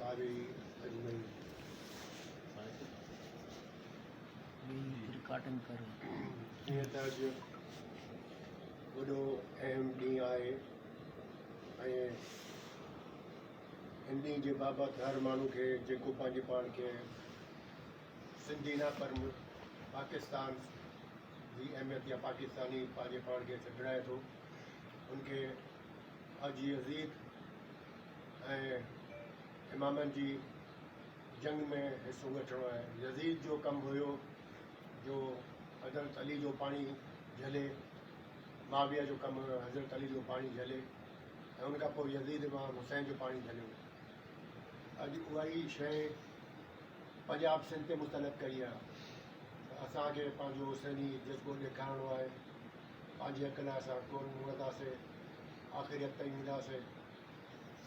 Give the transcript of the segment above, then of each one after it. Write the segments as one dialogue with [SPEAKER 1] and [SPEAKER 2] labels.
[SPEAKER 1] सारी अजमेर
[SPEAKER 2] रिकॉर्डिंग करो
[SPEAKER 1] ईअं त अॼु वॾो अहम ॾींहुं आहे ऐं हिन ॾींहं जे बाबति हर माण्हू खे जेको पंहिंजे पाण खे सिंधी न पर पाकिस्तान जी अहमियत या पाकिस्तानी पंहिंजे पाण खे सॾाए थो उनखे अॼु यज़ीद ऐं इमामनि जी जंग में हिसो वठिणो आहे। यज़ीद जो कमु हुयो जो हज़रत अली जो पाणी झले, माविया जो कमु हुयो हज़रत अली जो पाणी झले ऐं उनखां पोइ यज़ीद इमाम हुसैन जो पाणी झलियो। अॼु उहा ई शइ पंजाब सिंध ते मुस्तलद कई आहे। असांखे पंहिंजो हुसैनी जज़्बो ॾेखारिणो आहे। पंहिंजी अकल असां कोन वधंदासीं, आख़िरियत ताईं ईंदासीं।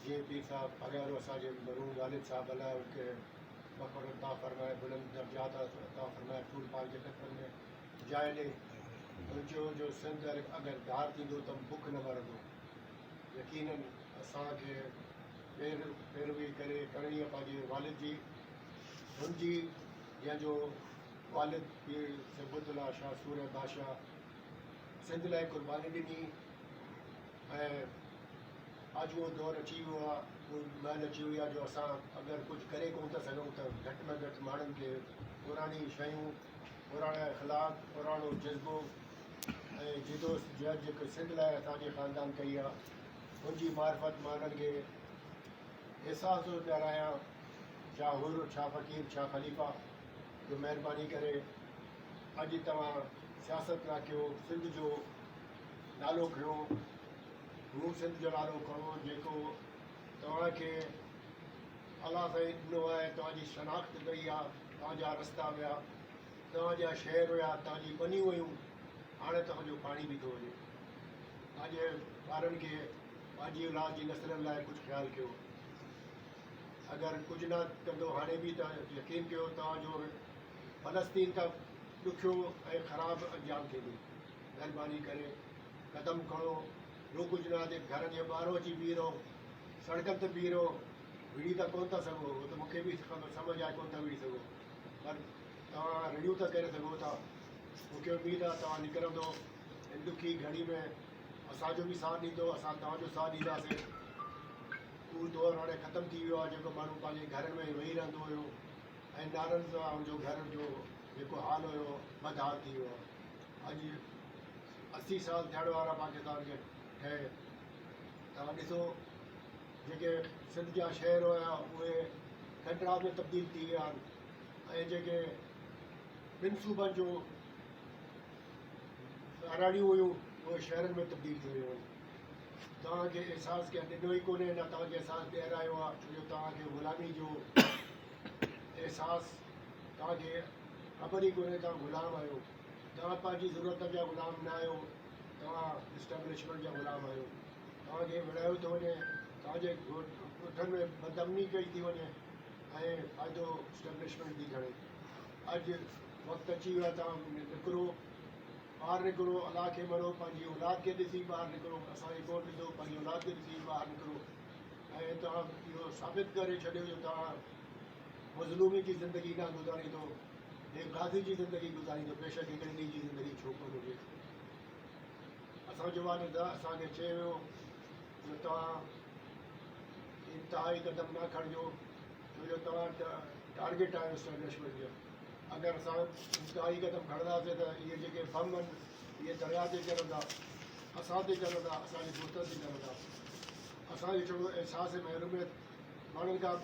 [SPEAKER 1] जीअं पीर साहिबु पघारो असांजे मरून ग़ालिब साहिबु अलाए उनखे मक़बरो अता फ़रमाए, बुलंद दर्जात अता फ़रमाए, फूल पाक जे कदमनि में जाइ ॾे। चयो जो सिंध अगरि धार थींदो त बुख न मरंदो। यकीनन असांखे पैरवी करणी आहे पंहिंजे वालिद जी, हुनजी जंहिंजो वालिद पीर सिबतुल्लाह शाह सूर्य बादशाह सिंध लाइ क़ुर्बानी ॾिनी ऐं अॼु उहो दौरु अची वियो आहे, उहो महिल अची वई आहे जो असां अगरि कुझु करे कोन था सघूं त घटि में घटि माण्हुनि खे पुराणी शयूं, पुराणा अख़लाक, पुराणो जज़्बो ऐं जिदोजहद जेको सिंध लाइ असांजे ख़ानदान कई आहे हुनजी मार्फत मां उन्हनि खे अहसासु थो ॾियारायां। छा हुर, छा फ़क़ीर, छा ख़लीफ़ा जो महिरबानी करे अॼु तव्हां सियासत न कयो, सिंध जो नालो खणो, हू सिंध जो नालो खणो जेको तव्हांखे अलाह साईं ॾिनो आहे। तव्हांजी शनाख़्त ॾेई आहे, तव्हांजा रस्ता विया, तव्हांजा शहर हुया, तव्हांजी ॿनियूं हुयूं, हाणे तव्हांजो पाणी बि थो वञे। पंहिंजे ॿारनि खे, पंहिंजी औलाद जी नसलनि लाइ कुझु ख़्यालु कयो। अगरि कुझु न कंदो हाणे बि त यकीन कयो तव्हांजो फ़लस्तीन खां ॾुखियो ऐं ख़राबु अंजाम थींदो। महिरबानी करे क़दम खणो। ॿियो कुझु न आहे, घर जे ॿाहिरों अची बीह रहो, सड़कनि ते बीह रहो, विड़ी त कोन था सघो, उहो त मूंखे बि सम्झ आहे कोन था विड़ी सघो, पर तव्हां रिड़ियूं त करे सघो था। मूंखे उमेदु आहे तव्हां निकिरंदो हिन ॾुखी घड़ी में, असांजो बि साथ ॾींदो, असां तव्हांजो साथ ॾींदासीं। उहो दौरु हाणे ख़तमु थी वियो आहे जेको माण्हू पंहिंजे घरनि में वेही रहंदो हुयो ऐं नारनि सां हुनजो घर जो जेको हाल हुयो बदहाल थी वियो आहे। अॼु 80 साल थियण वारा पाकिस्तान खे ठहे। तव्हां ॾिसो जेके सिंध जा शहर हुया उहे खंडरा में तब्दील थी विया आहिनि ऐं जेके ॿिनि सूबनि जो अराड़ियूं हुयूं उहे शहरनि में तब्दील थी वियूं आहिनि। तव्हांखे अहसासु कंहिं ॾिनो ई कोन्हे, न तव्हांखे अहसासु ॾियारायो आहे, छो जो तव्हांखे ग़ुलामी जो अहसासु तव्हांखे ख़बर ई कोन्हे। तव्हां ग़ुलाम आहियो, तव्हां पंहिंजी ज़रूरत जा ग़ुलाम न आहियो, तव्हां इस्टेब्लिशमेंट जा ग़ुलाम आहियो। तव्हांखे विड़ायो थो वञे, तव्हांजे ॻोठनि में बदअमनी कई थी वञे ऐं फ़ाइदो इस्टेब्लिशमेंट थी खणे। अॼु वक़्तु अची वियो आहे, तव्हां निकिरो, ॿाहिरि निकिरो, अलाह खे मञो, पंहिंजी औलाद खे ॾिसी ॿाहिरि निकिरो। असांखे कोन ॾिसो, पंहिंजी औलाद खे ॾिसी ॿाहिरि निकिरो ऐं तव्हां इहो साबित करे छॾियो जो तव्हां मज़लूमी जी ज़िंदगी न गुज़ारींदो, एक गाज़ी जी ज़िंदगी गुज़ारींदो, बेशक हिकिड़े ॾींहं जी ज़िंदगी छो कोन हुजे। असांजो वालिद असांखे चयो वियो जो तव्हां इंतिहाई क़दम न खणिजो, छो जो तव्हां टारगेट आहियो इस्टेब्लिशमेंट जो। अगरि असां इंतिहाई क़दम खणंदासीं त इहे जेके बम आहिनि इहे दरिया ते चढ़ंदा, असां ते चढ़ंदा, असांजे दोस्तनि ते चढ़ंदा। असांखे छो अहसासु महरूमियत माण्हुनि खां